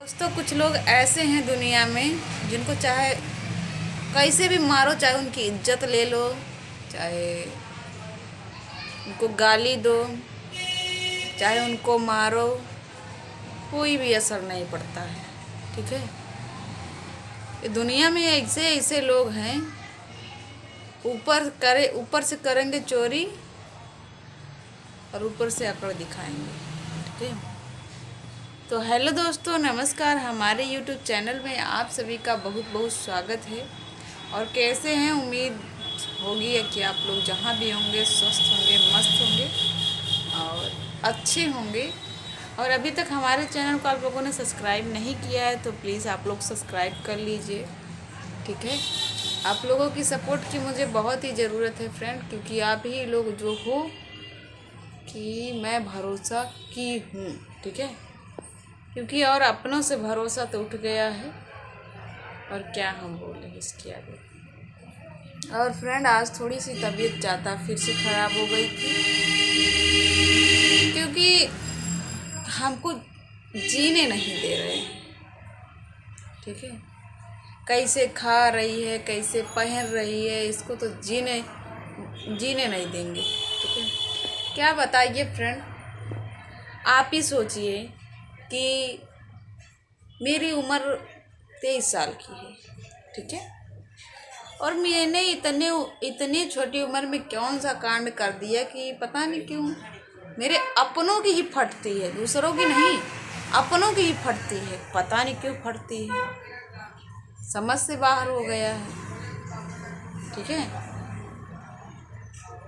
दोस्तों कुछ लोग ऐसे हैं दुनिया में जिनको चाहे कैसे भी मारो, चाहे उनकी इज्जत ले लो, चाहे उनको गाली दो, चाहे उनको मारो, कोई भी असर नहीं पड़ता है। ठीक है, ये दुनिया में ऐसे ऐसे लोग हैं, ऊपर से करेंगे चोरी और ऊपर से अकड़ दिखाएंगे। ठीक है, तो हेलो दोस्तों, नमस्कार। हमारे यूट्यूब चैनल में आप सभी का बहुत बहुत स्वागत है। और कैसे हैं? उम्मीद होगी कि आप लोग जहाँ भी होंगे स्वस्थ होंगे, मस्त होंगे और अच्छे होंगे। और अभी तक हमारे चैनल को आप लोगों ने सब्सक्राइब नहीं किया है तो प्लीज़ आप लोग सब्सक्राइब कर लीजिए। ठीक है, आप लोगों की सपोर्ट की मुझे बहुत ही ज़रूरत है फ्रेंड, क्योंकि आप ही लोग जो हो कि मैं भरोसा की हूँ। ठीक है, क्योंकि और अपनों से भरोसा तो उठ गया है, और क्या हम बोलें इसके आगे। और फ्रेंड, आज थोड़ी सी तबीयत ज़्यादा फिर से ख़राब हो गई थी, क्योंकि हमको जीने नहीं दे रहे। ठीक है, कैसे खा रही है, कैसे पहन रही है, इसको तो जीने नहीं देंगे। ठीक है, क्या बताइए फ्रेंड, आप ही सोचिए कि मेरी उम्र 23 साल की है। ठीक है, और मैंने इतनी छोटी उम्र में कौन सा कांड कर दिया कि पता नहीं क्यों मेरे अपनों की ही फटती है, दूसरों की नहीं, अपनों की ही फटती है। पता नहीं क्यों फटती है, समझ से बाहर हो गया है। ठीक है,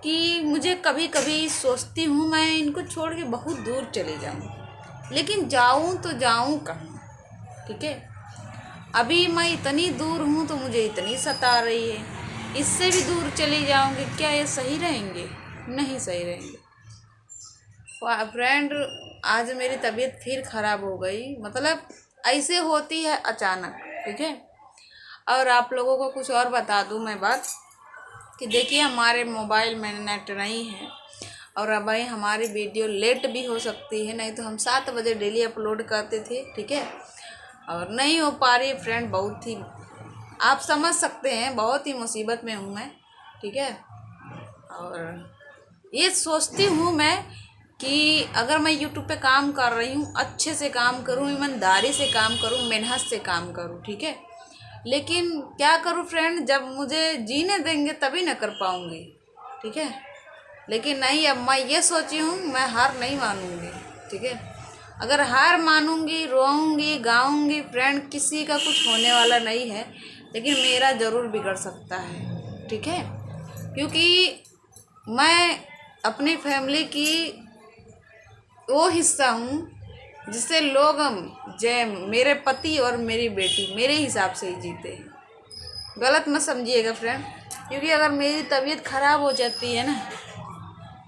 कि मुझे कभी कभी सोचती हूँ मैं इनको छोड़ के बहुत दूर चली जाऊँ, लेकिन जाऊँ तो जाऊँ कहाँ। ठीक है, अभी मैं इतनी दूर हूँ तो मुझे इतनी सता रही है, इससे भी दूर चली जाऊँगी, क्या ये सही रहेंगे? नहीं सही रहेंगे फ्रेंड। आज मेरी तबीयत फिर ख़राब हो गई, मतलब ऐसे होती है अचानक। ठीक है, और आप लोगों को कुछ और बता दूँ मैं बात, कि देखिए हमारे मोबाइल में नेट नहीं है, और अब हमारी वीडियो लेट भी हो सकती है। नहीं तो हम 7 बजे डेली अपलोड करते थे। ठीक है, और नहीं हो पा रही है फ्रेंड, बहुत ही आप समझ सकते हैं, बहुत ही मुसीबत में हूँ मैं। ठीक है, और ये सोचती हूँ मैं कि अगर मैं यूट्यूब पे काम कर रही हूँ, अच्छे से काम करूँ, ईमानदारी से काम करूँ, मेहनत से काम करूँ। ठीक है, लेकिन क्या करूँ फ्रेंड, जब मुझे जीने देंगे तभी ना कर पाऊँगी। ठीक है, लेकिन नहीं, अब मैं ये सोची हूँ मैं हार नहीं मानूँगी। ठीक है, अगर हार मानूंगी, रोऊंगी, गाऊंगी फ्रेंड, किसी का कुछ होने वाला नहीं है, लेकिन मेरा ज़रूर बिगड़ सकता है। ठीक है, क्योंकि मैं अपनी फैमिली की वो हिस्सा हूँ जिससे लोग जय मेरे पति और मेरी बेटी मेरे हिसाब से ही जीते हैं। गलत मत समझिएगा फ्रेंड, क्योंकि अगर मेरी तबीयत ख़राब हो जाती है ना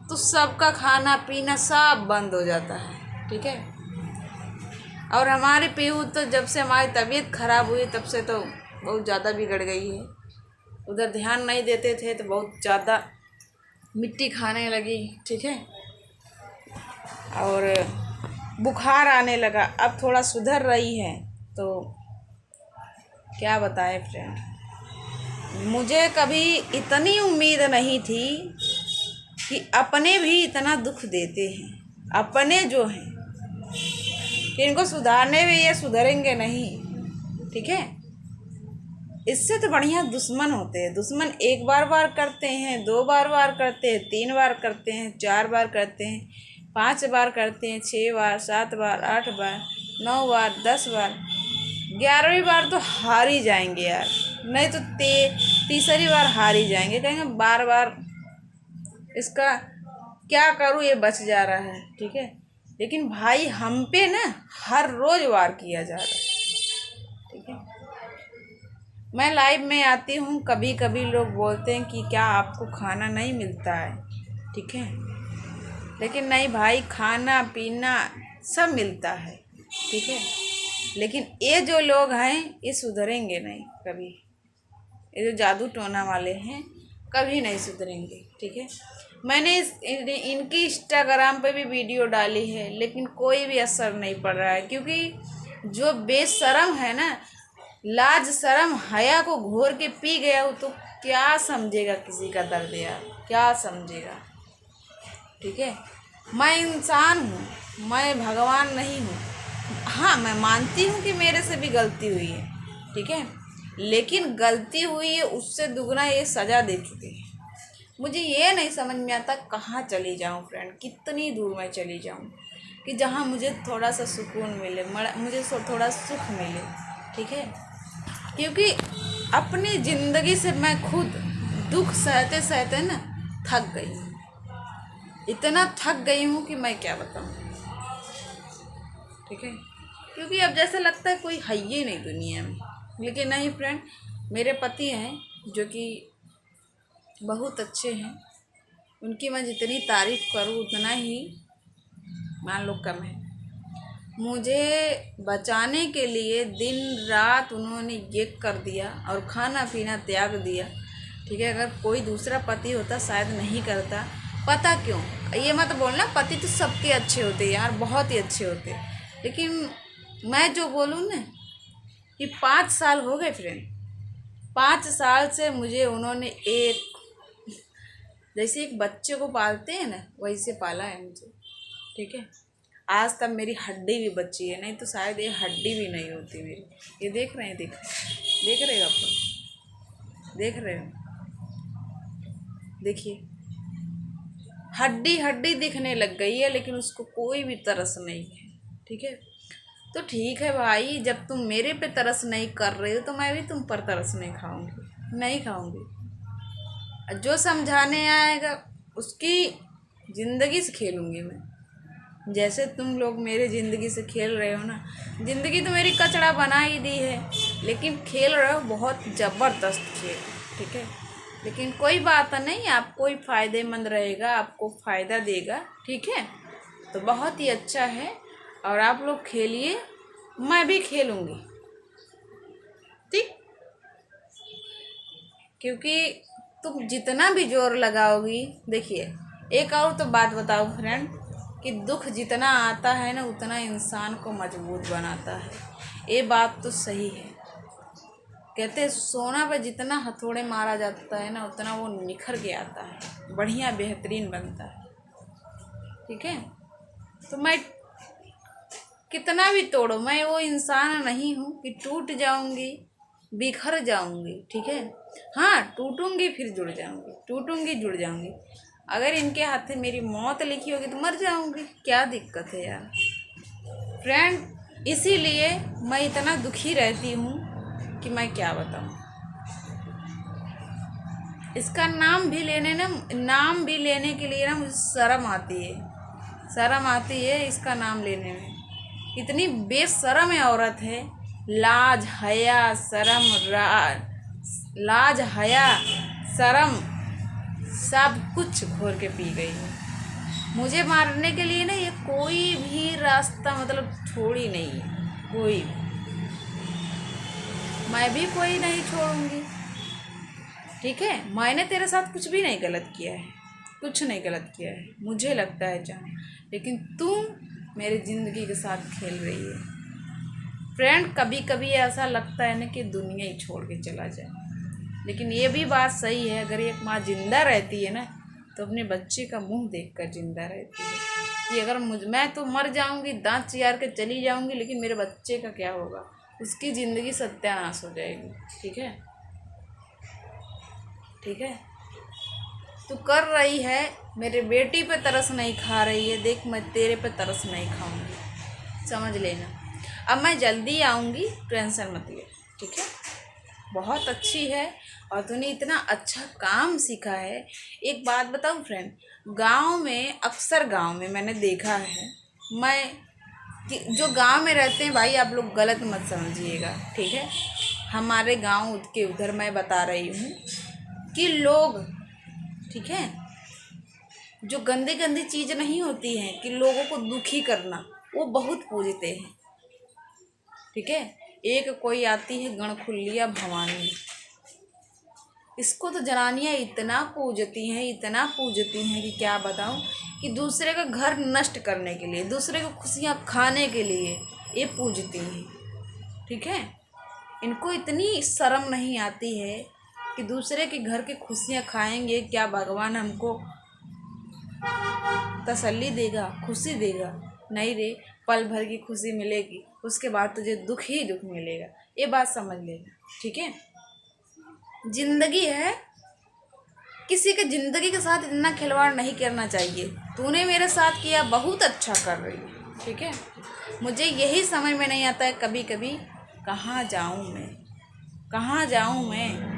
तो सबका खाना पीना सब बंद हो जाता है। ठीक है, और हमारी पीहू तो जब से हमारी तबीयत ख़राब हुई तब से तो बहुत ज़्यादा बिगड़ गई है। उधर ध्यान नहीं देते थे तो बहुत ज़्यादा मिट्टी खाने लगी। ठीक है, और बुखार आने लगा, अब थोड़ा सुधर रही है। तो क्या बताएं फ्रेंड, मुझे कभी इतनी उम्मीद नहीं थी कि अपने भी इतना दुख देते हैं, अपने जो हैं, कि इनको सुधारने में ये सुधरेंगे नहीं। ठीक है, इससे तो बढ़िया दुश्मन होते हैं। दुश्मन एक बार करते हैं, 2 बार करते हैं, 3 बार करते हैं, 4 बार करते हैं, 5 बार करते हैं, 6 बार, 7 बार, 8 बार, 9 बार, 10 बार, 11वीं बार तो हार ही जाएंगे यार, नहीं तो तीसरी बार हार ही जाएंगे, कहेंगे बार बार इसका क्या करूँ, ये बच जा रहा है। ठीक है, लेकिन भाई हम पे ना हर रोज वार किया जा रहा है। ठीक है, मैं लाइव में आती हूँ, कभी कभी लोग बोलते हैं कि क्या आपको खाना नहीं मिलता है। ठीक है, लेकिन नहीं भाई, खाना पीना सब मिलता है। ठीक है, लेकिन ये जो लोग हैं ये सुधरेंगे नहीं कभी, ये जो जादू टोना वाले हैं कभी नहीं सुधरेंगे। ठीक है, मैंने इनकी इंस्टाग्राम पे भी वीडियो डाली है, लेकिन कोई भी असर नहीं पड़ रहा है, क्योंकि जो बेशरम है ना, लाज शर्म हया को घोर के पी गया हो तो क्या समझेगा किसी का दर्द यार, क्या समझेगा। ठीक है, मैं इंसान हूँ, मैं भगवान नहीं हूँ। हाँ, मैं मानती हूँ कि मेरे से भी गलती हुई है, ठीक है, लेकिन गलती हुई है उससे दुगना ये सज़ा दे चुके हैं। मुझे ये नहीं समझ में आता कहाँ चली जाऊँ फ्रेंड, कितनी दूर मैं चली जाऊँ कि जहाँ मुझे थोड़ा सा सुकून मिले, मुझे थोड़ा सुख मिले। ठीक है, क्योंकि अपनी ज़िंदगी से मैं खुद दुख सहते सहते ना थक गई हूँ, इतना थक गई हूँ कि मैं क्या बताऊँ। ठीक है, क्योंकि अब जैसे लगता है कोई है ही नहीं दुनिया में। लेकिन नहीं फ्रेंड, मेरे पति हैं जो कि बहुत अच्छे हैं, उनकी मैं जितनी तारीफ़ करूँ उतना ही मान लो कम है। मुझे बचाने के लिए दिन रात उन्होंने ये कर दिया और खाना पीना त्याग दिया। ठीक है, अगर कोई दूसरा पति होता शायद नहीं करता। पता क्यों, ये मत बोलना पति तो सबके अच्छे होते यार, बहुत ही अच्छे होते, लेकिन मैं जो बोलूँ ना कि 5 साल हो गए फ्रेंड, 5 साल से मुझे उन्होंने जैसे एक बच्चे को पालते हैं ना वैसे पाला है मुझे। ठीक है, आज तक मेरी हड्डी भी बची है, नहीं तो शायद ये हड्डी भी नहीं होती मेरी। ये देख रहे हैं, देख रहे हो आप, देख रहे हो, देखिए हड्डी हड्डी दिखने लग गई है, लेकिन उसको कोई भी तरस नहीं है। ठीक है, तो ठीक है भाई, जब तुम मेरे पे तरस नहीं कर रहे हो तो मैं भी तुम पर तरस नहीं खाऊंगी, नहीं खाऊंगी। जो समझाने आएगा उसकी ज़िंदगी से खेलूंगी मैं, जैसे तुम लोग मेरे ज़िंदगी से खेल रहे हो ना। ज़िंदगी तो मेरी कचड़ा बना ही दी है, लेकिन खेल रहे हो बहुत ज़बरदस्त खेल। ठीक है, लेकिन कोई बात नहीं, आपको ही फ़ायदेमंद रहेगा, आपको फ़ायदा देगा। ठीक है, तो बहुत ही अच्छा है और आप लोग खेलिए, मैं भी खेलूँगी। ठीक, क्योंकि तुम जितना भी जोर लगाओगी, देखिए एक और तो बात बताओ फ्रेंड कि दुख जितना आता है ना उतना इंसान को मजबूत बनाता है। ये बात तो सही है। कहते हैं सोना पे जितना हथौड़े मारा जाता है ना उतना वो निखर के आता है, बढ़िया बेहतरीन बनता है। ठीक है, तो मैं कितना भी तोड़ो, मैं वो इंसान नहीं हूँ कि टूट जाऊंगी, बिखर जाऊंगी। ठीक है, हाँ टूटूंगी फिर जुड़ जाऊंगी, टूटूंगी जुड़ जाऊंगी। अगर इनके हाथ में मेरी मौत लिखी होगी तो मर जाऊंगी, क्या दिक्कत है यार फ्रेंड। इसीलिए मैं इतना दुखी रहती हूँ कि मैं क्या बताऊँ। इसका नाम भी लेने के लिए ना मुझे शर्म आती है, शर्म आती है इसका नाम लेने में। इतनी बेशर्म औरत है, लाज हया शर्म लाज हया शर्म सब कुछ घोर के पी गई है। मुझे मारने के लिए ना ये कोई भी रास्ता मतलब छोड़ी नहीं है, कोई भी। मैं भी कोई नहीं छोड़ूंगी। ठीक है, मैंने तेरे साथ कुछ भी नहीं गलत किया है, कुछ नहीं गलत किया है मुझे लगता है जान, लेकिन तुम मेरी ज़िंदगी के साथ खेल रही है फ्रेंड। कभी कभी ऐसा लगता है ना कि दुनिया ही छोड़ के चला जाए, लेकिन ये भी बात सही है, अगर एक माँ जिंदा रहती है ना तो अपने बच्चे का मुंह देखकर जिंदा रहती है कि अगर मैं तो मर जाऊंगी, दांत चियार के चली जाऊंगी, लेकिन मेरे बच्चे का क्या होगा, उसकी ज़िंदगी सत्यानाश हो जाएगी। ठीक है, ठीक है, तू कर रही है मेरे बेटी पे तरस नहीं खा रही है, देख मैं तेरे पे तरस नहीं खाऊंगी, समझ लेना। अब मैं जल्दी आऊँगी, टेंशन मत ले। ठीक है, बहुत अच्छी है और तूने इतना अच्छा काम सीखा है। एक बात बताऊँ फ्रेंड, गांव में मैंने देखा है, मैं कि जो गांव में रहते हैं भाई आप लोग गलत मत समझिएगा। ठीक है, हमारे गांव के उधर मैं बता रही हूँ कि लोग, ठीक है, जो गंदी गंदी चीज़ नहीं होती हैं कि लोगों को दुखी करना, वो बहुत पूजते हैं। ठीक है, एक कोई आती है गणखुल्लिया भवानी, इसको तो जनानियाँ इतना पूजती हैं, इतना पूजती हैं कि क्या बताऊँ, कि दूसरे का घर नष्ट करने के लिए, दूसरे को खुशियाँ खाने के लिए ये पूजती हैं, ठीक है। इनको इतनी शर्म नहीं आती है कि दूसरे के घर की खुशियाँ खाएंगे, क्या भगवान हमको तसल्ली देगा, खुशी देगा? नहीं रे, पल भर की खुशी मिलेगी, उसके बाद तुझे दुख ही दुख मिलेगा, ये बात समझ लेना, ठीक है। जिंदगी है, किसी के ज़िंदगी के साथ इतना खिलवाड़ नहीं करना चाहिए। तूने मेरे साथ किया, बहुत अच्छा कर रही है, ठीक है। मुझे यही समझ में नहीं आता है कभी कभी, कहाँ जाऊँ मैं, कहाँ जाऊँ मैं।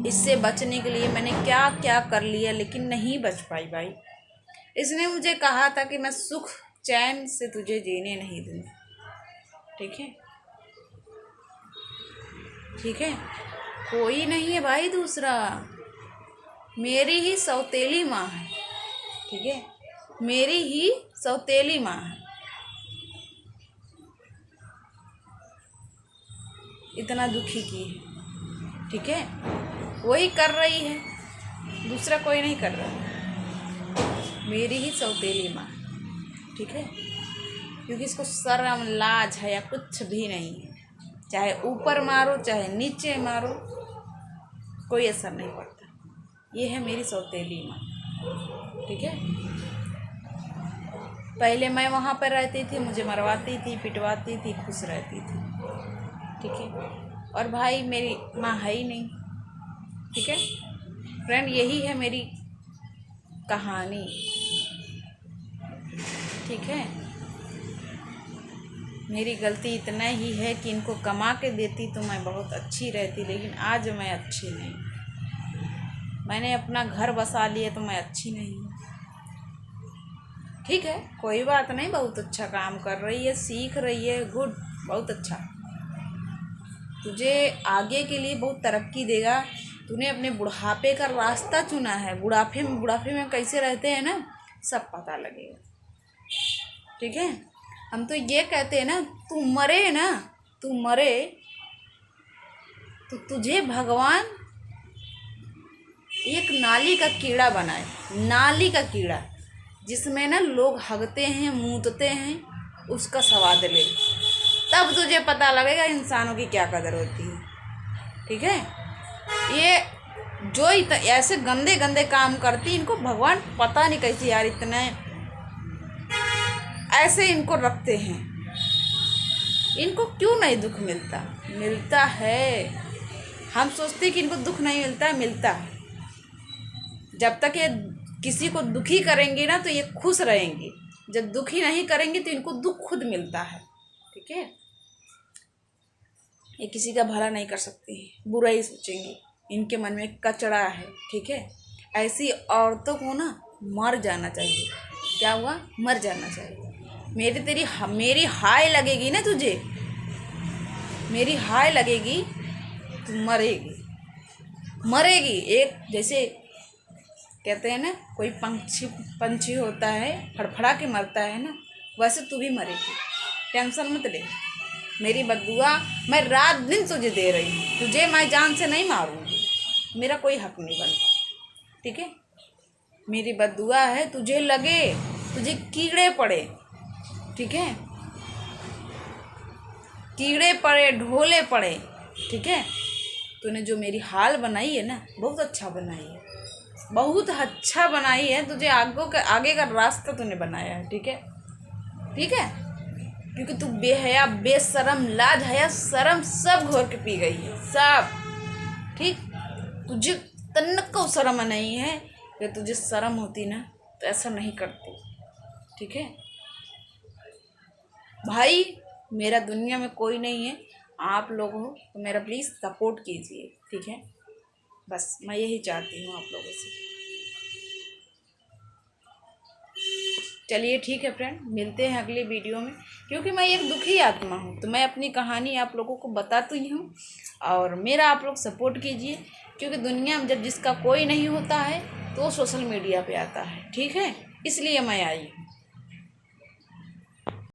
इससे बचने के लिए मैंने क्या क्या कर लिया, लेकिन नहीं बच पाई भाई। इसने मुझे कहा था कि मैं सुख चैन से तुझे जीने नहीं दूँगी, ठीक है, ठीक है। कोई नहीं है भाई दूसरा, मेरी ही सौतेली माँ है, ठीक है, मेरी ही सौतेली माँ है। इतना दुखी की है, ठीक है, वही कर रही है, दूसरा कोई नहीं कर रहा, मेरी ही सौतेली माँ, ठीक है। क्योंकि इसको शर्म लाज है या कुछ भी नहीं है, चाहे ऊपर मारो चाहे नीचे मारो, कोई असर नहीं पड़ता। ये है मेरी सौतेली माँ, ठीक है। पहले मैं वहाँ पर रहती थी, मुझे मरवाती थी, पिटवाती थी, खुश रहती थी, ठीक है। और भाई मेरी माँ है ही नहीं, ठीक है फ्रेंड। यही है मेरी कहानी, ठीक है। मेरी गलती इतना ही है कि इनको कमा के देती तो मैं बहुत अच्छी रहती, लेकिन आज मैं अच्छी नहीं। मैंने अपना घर बसा लिया तो मैं अच्छी नहीं हूँ, ठीक है। कोई बात नहीं, बहुत अच्छा काम कर रही है, सीख रही है, गुड, बहुत अच्छा। तुझे आगे के लिए बहुत तरक्की देगा। तूने अपने बुढ़ापे का रास्ता चुना है, बुढ़ापे में कैसे रहते हैं ना, सब पता लगेगा, ठीक है। हम तो ये कहते हैं ना, तू मरे तो तुझे भगवान एक नाली का कीड़ा बनाए, नाली का कीड़ा, जिसमें ना लोग हगते हैं, मूतते हैं, उसका स्वाद ले, तब तुझे पता लगेगा इंसानों की क्या कदर होती है, ठीक है। ये जो ऐसे गंदे गंदे काम करती, इनको भगवान पता नहीं कैसे यार इतने ऐसे इनको रखते हैं। इनको क्यों नहीं दुख मिलता है। हम सोचते कि इनको दुख नहीं मिलता है। जब तक ये किसी को दुखी करेंगे ना तो ये खुश रहेंगे, जब दुखी नहीं करेंगे तो इनको दुख खुद मिलता है, ठीक है। ये किसी का भला नहीं कर सकते हैं, बुरा ही सोचेंगे, इनके मन में कचड़ा है, ठीक है। ऐसी औरतों को ना मर जाना चाहिए। क्या हुआ? मर जाना चाहिए। मेरी हाय लगेगी ना तुझे, मेरी हाय लगेगी, तू मरेगी। एक जैसे कहते हैं ना, कोई पंछी होता है, फड़फड़ा के मरता है ना, वैसे तू भी मरेगी। टेंशन मत ले। मेरी बद्दुआ मैं रात दिन तुझे दे रही हूँ, तुझे मैं जान से नहीं मारूंगी, मेरा कोई हक नहीं बनता, ठीक है। मेरी बद्दुआ है, तुझे लगे, तुझे कीड़े पड़े, ठीक है, कीड़े पड़े, ढोले पड़े, ठीक है। तूने जो मेरी हाल बनाई है ना, बहुत अच्छा बनाई है, बहुत अच्छा बनाई है। तुझे आगे का रास्ता तूने बनाया है, ठीक है, ठीक है। क्योंकि तू बेहया, बेशरम, लाज हया शर्म सब घोर के पी गई है, सब, ठीक। तुझे तन्नक को शर्म नहीं है, कि तुझे शर्म होती ना तो ऐसा नहीं करती, ठीक है भाई। मेरा दुनिया में कोई नहीं है, आप लोग हो तो मेरा प्लीज़ सपोर्ट कीजिए, ठीक है। बस मैं यही चाहती हूँ आप लोगों से। चलिए ठीक है फ्रेंड, मिलते हैं अगले वीडियो में। क्योंकि मैं एक दुखी आत्मा हूँ तो मैं अपनी कहानी आप लोगों को बताती हूँ, और मेरा आप लोग सपोर्ट कीजिए। क्योंकि दुनिया में जब जिसका कोई नहीं होता है तो वो सोशल मीडिया पे आता है, ठीक है, इसलिए मैं आई।